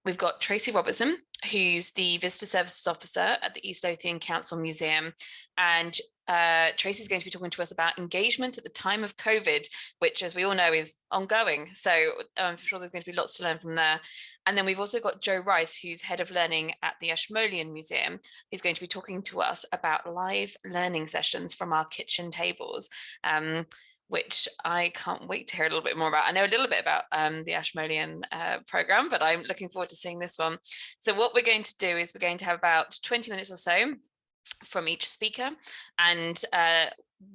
we've got Tracy Robertson, who's the Visitor Services Officer at the East Lothian Council Museum. And Tracy's going to be talking to us about engagement at the time of COVID, which, as we all know, is ongoing. So I'm sure there's going to be lots to learn from there. And then we've also got Joe Rice, who's Head of Learning at the Ashmolean Museum, who's going to be talking to us about live learning sessions from our kitchen tables. Which I can't wait to hear a little bit more about. I know a little bit about the Ashmolean programme, but I'm looking forward to seeing this one. So what we're going to do is we're going to have about 20 minutes or so from each speaker. And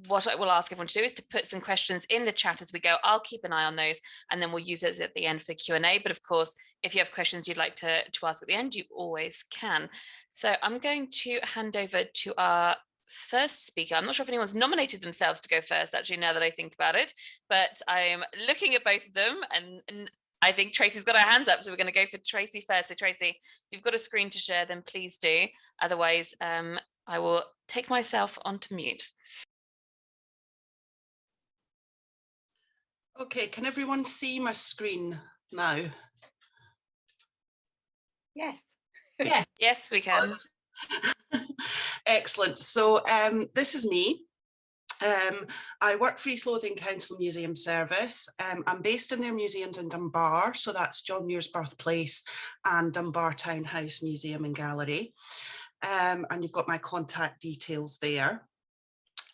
what I will ask everyone to do is to put some questions in the chat as we go. I'll keep an eye on those, and then we'll use those at the end of the Q&A. But of course, if you have questions you'd like to ask at the end, you always can. So I'm going to hand over to our first speaker. I'm not sure if anyone's nominated themselves to go first, actually, now that I think about it, but I'm looking at both of them, and I think Tracy's got her hands up, so we're going to go for Tracy first. So Tracy, if you've got a screen to share, then please do. Otherwise, I will take myself onto mute. Okay, can everyone see my screen now? Yes. Yeah. Yes, we can. Excellent. So this is me. I work for East Lothian Council Museum Service. I'm based in their museums in Dunbar, so that's John Muir's Birthplace and Dunbar Townhouse Museum and Gallery. And you've got my contact details there.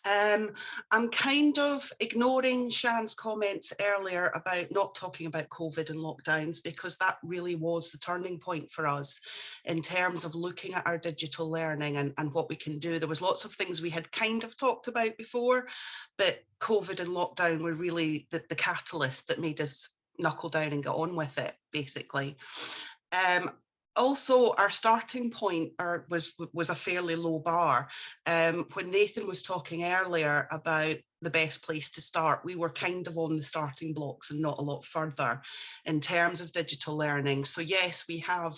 I'm kind of ignoring Shan's comments earlier about not talking about COVID and lockdowns, because that really was the turning point for us in terms of looking at our digital learning and what we can do. There was lots of things we had kind of talked about before, but COVID and lockdown were really the catalyst that made us knuckle down and get on with it, basically. Also, our starting point was a fairly low bar. When Nathan was talking earlier about the best place to start, we were kind of on the starting blocks and not a lot further in terms of digital learning. So yes, we have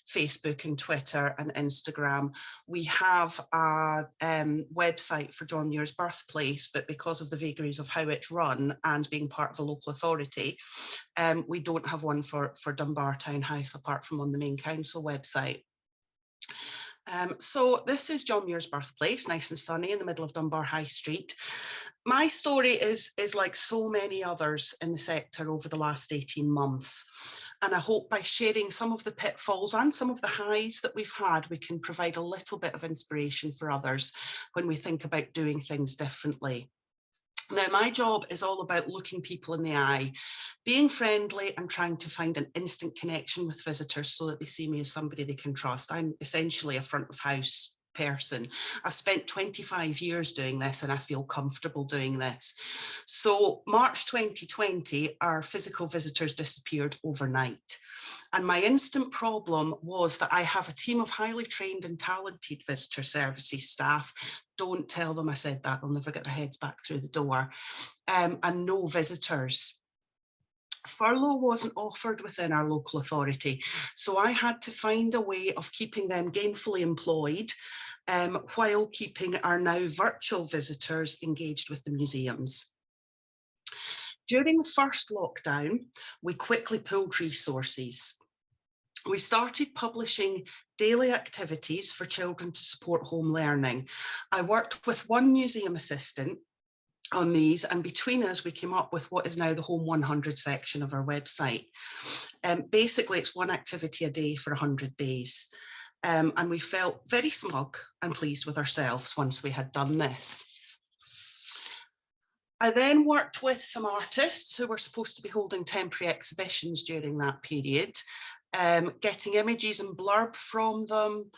Facebook and Twitter and Instagram. We have a website for John Muir's Birthplace, but because of the vagaries of how it's run and being part of a local authority, we don't have one for Dunbar Townhouse apart from on the main council website. So this is John Muir's Birthplace, nice and sunny in the middle of Dunbar High Street. My story is like so many others in the sector over the last 18 months. And I hope by sharing some of the pitfalls and some of the highs that we've had, we can provide a little bit of inspiration for others when we think about doing things differently. Now, my job is all about looking people in the eye, being friendly and trying to find an instant connection with visitors so that they see me as somebody they can trust. I'm essentially a front of house person. I've spent 25 years doing this and I feel comfortable doing this. So March 2020, our physical visitors disappeared overnight. And my instant problem was that I have a team of highly trained and talented visitor services staff. Don't tell them I said that, they'll never get their heads back through the door. And no visitors. Furlough wasn't offered within our local authority, so I had to find a way of keeping them gainfully employed while keeping our now virtual visitors engaged with the museums. During the first lockdown, we quickly pulled resources. We started publishing daily activities for children to support home learning. I worked with one museum assistant on these, and between us we came up with what is now the Home 100 section of our website. Basically it's one activity a day for 100 days. And we felt very smug and pleased with ourselves once we had done this. I then worked with some artists who were supposed to be holding temporary exhibitions during that period, getting images and blurb from them,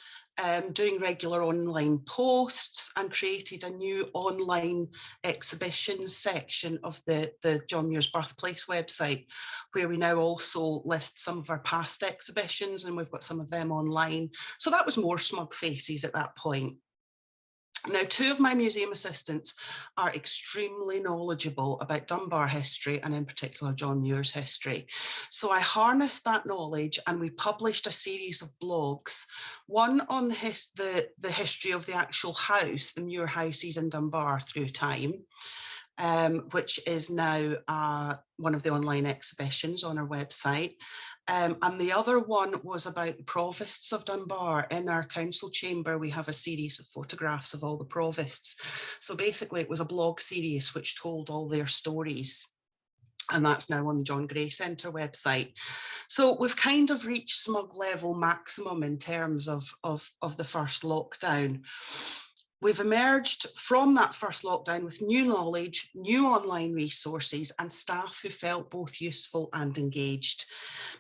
doing regular online posts, and created a new online exhibitions section of the John Muir's Birthplace website, where we now also list some of our past exhibitions, and we've got some of them online. So that was more smug faces at that point. Now, two of my museum assistants are extremely knowledgeable about Dunbar history, and in particular John Muir's history. So I harnessed that knowledge and we published a series of blogs, one on the history of the actual house, the Muir houses in Dunbar through time, which is now one of the online exhibitions on our website. And the other one was about the provosts of Dunbar. In our council chamber, we have a series of photographs of all the provosts. So basically, it was a blog series which told all their stories. And that's now on the John Gray Centre website. So we've kind of reached smug level maximum in terms of the first lockdown. We've emerged from that first lockdown with new knowledge, new online resources, and staff who felt both useful and engaged,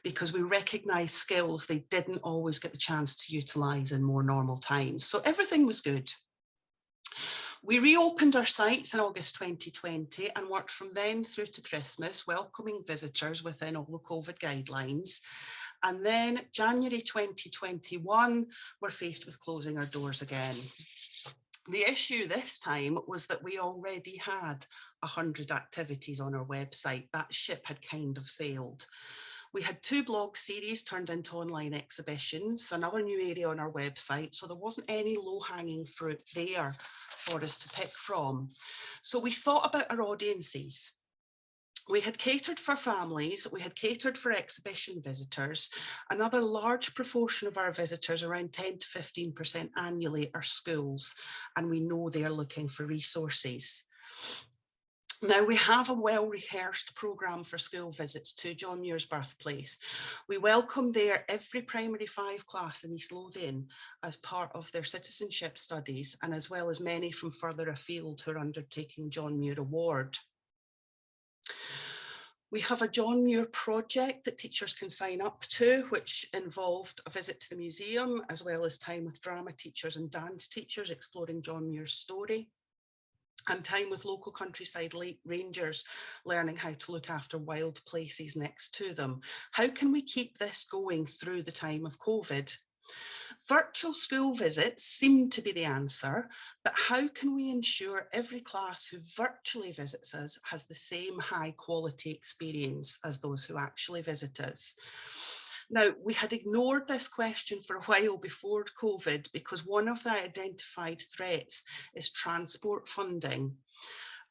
because we recognise skills they didn't always get the chance to utilise in more normal times. So everything was good. We reopened our sites in August 2020 and worked from then through to Christmas, welcoming visitors within all the COVID guidelines. And then January 2021, we're faced with closing our doors again. The issue this time was that we already had 100 activities on our website. That ship had kind of sailed. We had 2 blog series turned into online exhibitions, another new area on our website, so there wasn't any low-hanging fruit there for us to pick from. So we thought about our audiences. We had catered for families, we had catered for exhibition visitors. Another large proportion of our visitors, around 10 to 15% annually, are schools, and we know they're looking for resources. Now, we have a well-rehearsed programme for school visits to John Muir's birthplace. We welcome there every primary 5 class in East Lothian as part of their citizenship studies, and as well as many from further afield who are undertaking John Muir Award. We have a John Muir project that teachers can sign up to, which involved a visit to the museum, as well as time with drama teachers and dance teachers exploring John Muir's story, and time with local countryside rangers learning how to look after wild places next to them. How can we keep this going through the time of COVID? Virtual school visits seem to be the answer, but how can we ensure every class who virtually visits us has the same high quality experience as those who actually visit us? Now, we had ignored this question for a while before COVID because one of the identified threats is transport funding.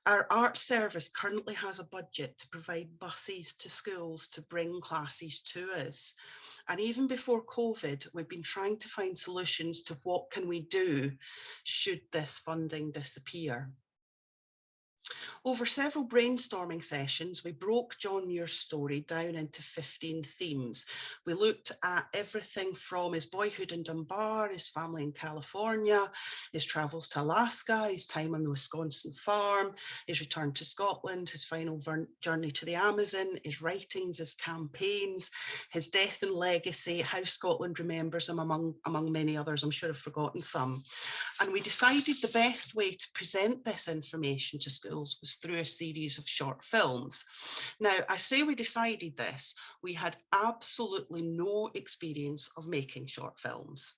Our arts service currently has a budget to provide buses to schools to bring classes to us. And even before COVID, we've been trying to find solutions to what can we do should this funding disappear. Over several brainstorming sessions, we broke John Muir's story down into 15 themes. We looked at everything from his boyhood in Dunbar, his family in California, his travels to Alaska, his time on the Wisconsin farm, his return to Scotland, his final journey to the Amazon, his writings, his campaigns, his death and legacy, how Scotland remembers him, among many others. I'm sure I've forgotten some. And we decided the best way to present this information to schools was through a series of short films. Now, I say we decided this, we had absolutely no experience of making short films.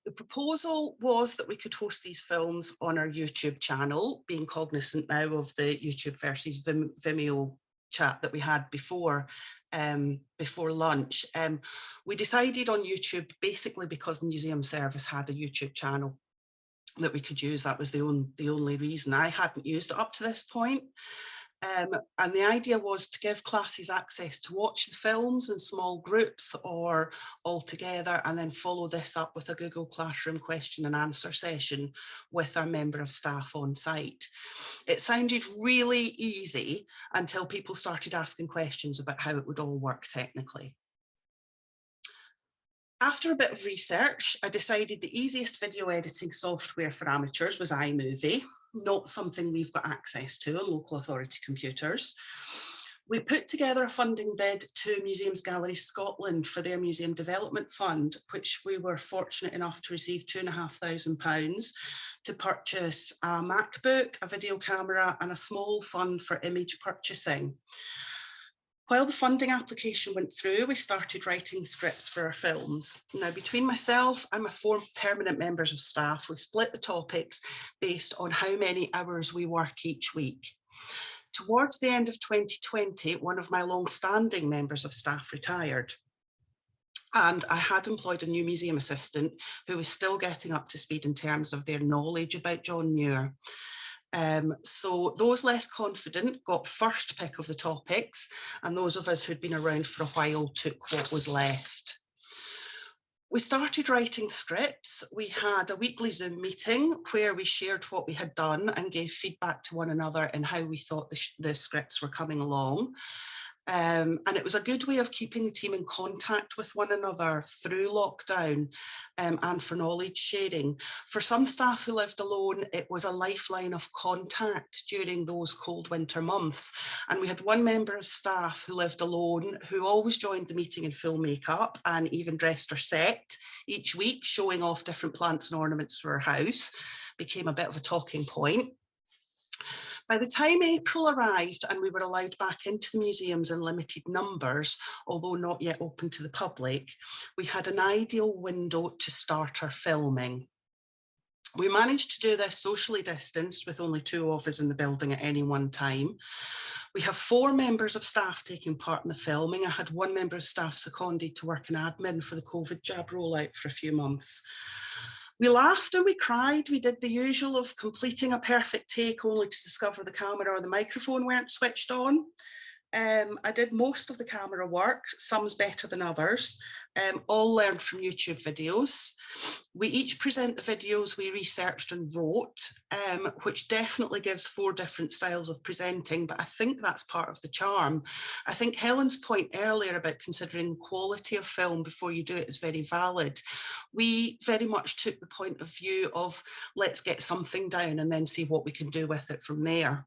The proposal was that we could host these films on our YouTube channel, being cognizant now of the YouTube versus Vimeo chat that we had before lunch. We decided on YouTube basically because the museum service had a YouTube channel that we could use. That was the only reason. I hadn't used it up to this point. And the idea was to give classes access to watch the films in small groups or all together, and then follow this up with a Google Classroom question and answer session with our member of staff on site. It sounded really easy until people started asking questions about how it would all work technically. After a bit of research, I decided the easiest video editing software for amateurs was iMovie, not something we've got access to on local authority computers. We put together a funding bid to Museums Galleries Scotland for their Museum Development Fund, which we were fortunate enough to receive £2,500 to purchase a MacBook, a video camera, and a small fund for image purchasing. While the funding application went through, we started writing scripts for our films. Now, between myself and my 4 permanent members of staff, we split the topics based on how many hours we work each week. Towards the end of 2020, one of my long-standing members of staff retired. And I had employed a new museum assistant who was still getting up to speed in terms of their knowledge about John Muir. So those less confident got first pick of the topics, and those of us who'd been around for a while took what was left. We started writing scripts. We had a weekly Zoom meeting where we shared what we had done and gave feedback to one another and how we thought the scripts were coming along. And it was a good way of keeping the team in contact with one another through lockdown, and for knowledge sharing. For some staff who lived alone, it was a lifeline of contact during those cold winter months. And we had one member of staff who lived alone who always joined the meeting in full makeup and even dressed her set each week, showing off different plants and ornaments for her house. Became a bit of a talking point. By the time April arrived and we were allowed back into the museums in limited numbers, although not yet open to the public, we had an ideal window to start our filming. We managed to do this socially distanced with only 2 of us in the building at any one time. We have 4 members of staff taking part in the filming. I had 1 member of staff seconded to work in admin for the COVID jab rollout for a few months. We laughed and we cried. We did the usual of completing a perfect take only to discover the camera or the microphone weren't switched on. I did most of the camera work, some's better than others, all learned from YouTube videos. We each present the videos we researched and wrote, which definitely gives 4 different styles of presenting, but I think that's part of the charm. I think Helen's point earlier about considering the quality of film before you do it is very valid. We very much took the point of view of let's get something down and then see what we can do with it from there.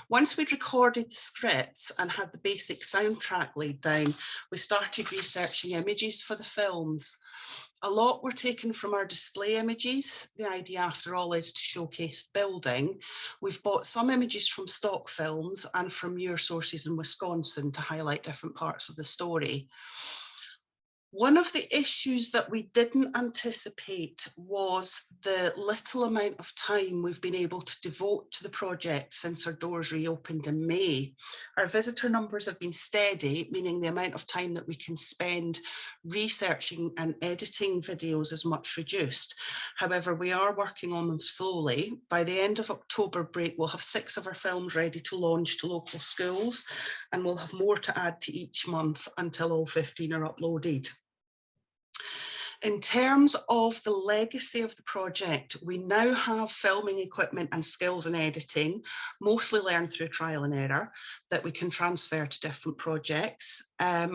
Once we'd recorded the scripts and had the basic soundtrack laid down, we started researching images for the films. A lot were taken from our display images. The idea, after all, is to showcase building. We've bought some images from stock films and from Muir sources in Wisconsin to highlight different parts of the story. One of the issues that we didn't anticipate was the little amount of time we've been able to devote to the project since our doors reopened in May. Our visitor numbers have been steady, meaning the amount of time that we can spend researching and editing videos is much reduced. However, we are working on them slowly. By the end of October break, we'll have 6 of our films ready to launch to local schools, and we'll have more to add to each month until all 15 are uploaded. In terms of the legacy of the project, we now have filming equipment and skills in editing, mostly learned through trial and error, that we can transfer to different projects.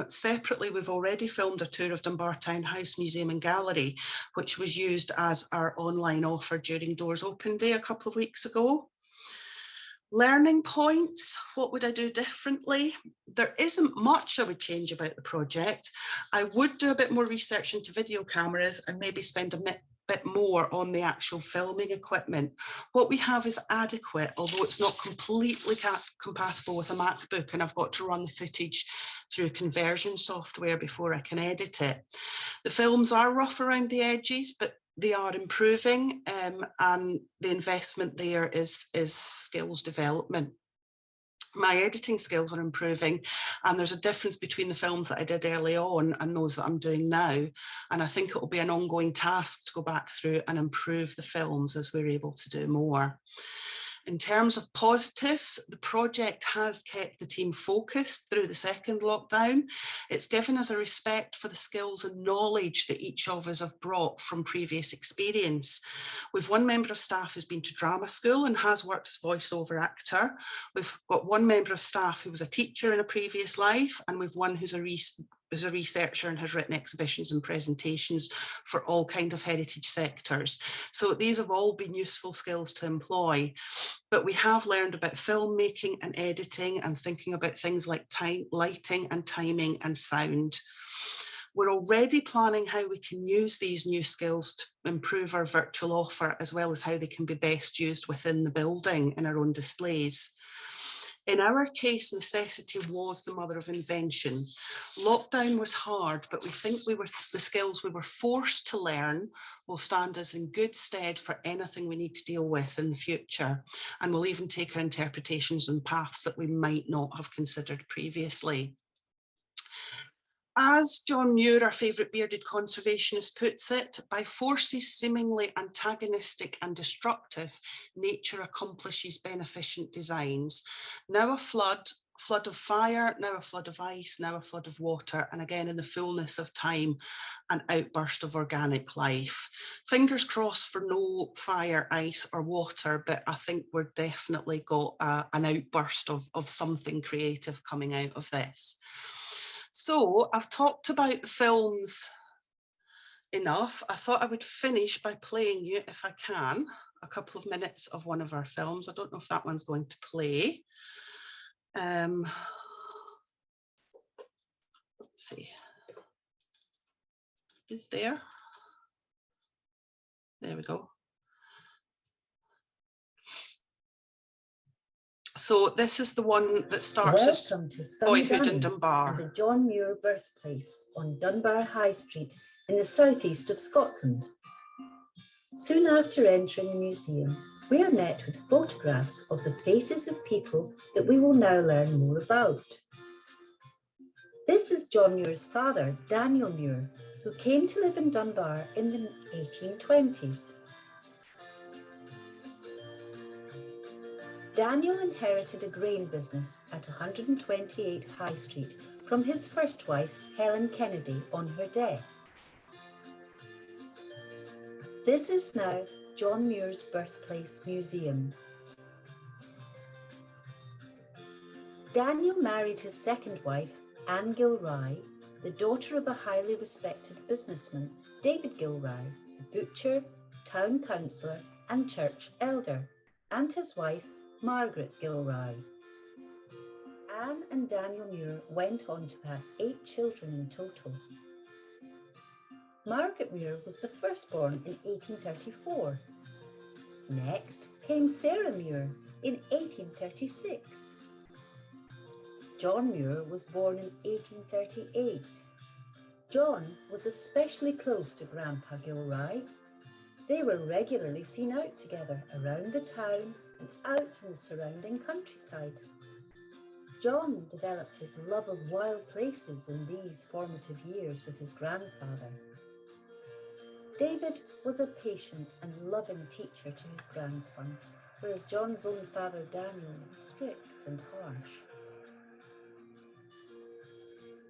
Separately, we've already filmed a tour of Dunbar Town House Museum and Gallery, which was used as our online offer during Doors Open Day a couple of weeks ago. Learning points, what would I do differently? There isn't much I would change about the project. I would do a bit more research into video cameras and maybe spend a bit more on the actual filming equipment. What we have is adequate, although it's not completely compatible with a MacBook, and I've got to run the footage through conversion software before I can edit it. The films are rough around the edges, but they are improving, and the investment there is skills development. My editing skills are improving, and there's a difference between the films that I did early on and those that I'm doing now. And I think it will be an ongoing task to go back through and improve the films as we're able to do more. In terms of positives, the project has kept the team focused through the second lockdown. It's given us a respect for the skills and knowledge that each of us have brought from previous experience. We've 1 member of staff who's been to drama school and has worked as voiceover actor. We've got 1 member of staff who was a teacher in a previous life, and we've 1 who's a researcher and has written exhibitions and presentations for all kinds of heritage sectors. So these have all been useful skills to employ. But we have learned about filmmaking and editing and thinking about things like lighting and timing and sound. We're already planning how we can use these new skills to improve our virtual offer, as well as how they can be best used within the building in our own displays. In our case, necessity was the mother of invention. Lockdown was hard, but we think the skills we were forced to learn will stand us in good stead for anything we need to deal with in the future, and will even take our interpretations and paths that we might not have considered previously. As John Muir, our favourite bearded conservationist, puts it, by forces seemingly antagonistic and destructive, nature accomplishes beneficent designs. Now a flood of fire, now a flood of ice, now a flood of water, and again in the fullness of time, an outburst of organic life. Fingers crossed for no fire, ice or water, but I think we're definitely got an outburst of something creative coming out of this. So I've talked about the films enough. I thought I would finish by playing you, if I can, a couple of minutes of one of our films. I don't know if that one's going to play. Let's see. Is there? There we go. So this is the one that starts as Boyhood in Dunbar. And the John Muir birthplace on Dunbar High Street in the southeast of Scotland. Soon after entering the museum, we are met with photographs of the faces of people that we will now learn more about. This is John Muir's father, Daniel Muir, who came to live in Dunbar in the 1820s. Daniel inherited a grain business at 128 High Street from his first wife, Helen Kennedy, on her death. This is now John Muir's Birthplace Museum. Daniel married his second wife, Anne Gilroy, the daughter of a highly respected businessman, David Gilroy, a butcher, town councillor and church elder, and his wife, Margaret Gilroy. Anne and Daniel Muir went on to have 8 children in total. Margaret Muir was the firstborn in 1834. Next came Sarah Muir in 1836. John Muir was born in 1838. John was especially close to Grandpa Gilroy. They were regularly seen out together around the town and out in the surrounding countryside. John developed his love of wild places in these formative years with his grandfather. David was a patient and loving teacher to his grandson, whereas John's own father Daniel was strict and harsh.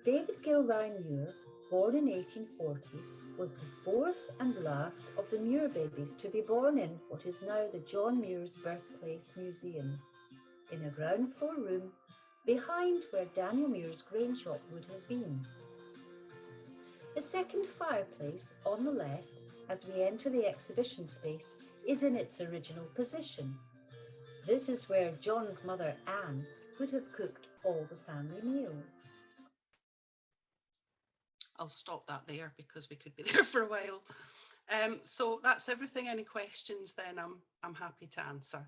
David Gilroy Muir, born in 1840, was the 4th and last of the Muir babies to be born in what is now the John Muir's Birthplace Museum, in a ground floor room behind where Daniel Muir's grain shop would have been. The second fireplace on the left, as we enter the exhibition space, is in its original position. This is where John's mother Anne would have cooked all the family meals. I'll stop that there because we could be there for a while. So that's everything. Any questions then I'm happy to answer.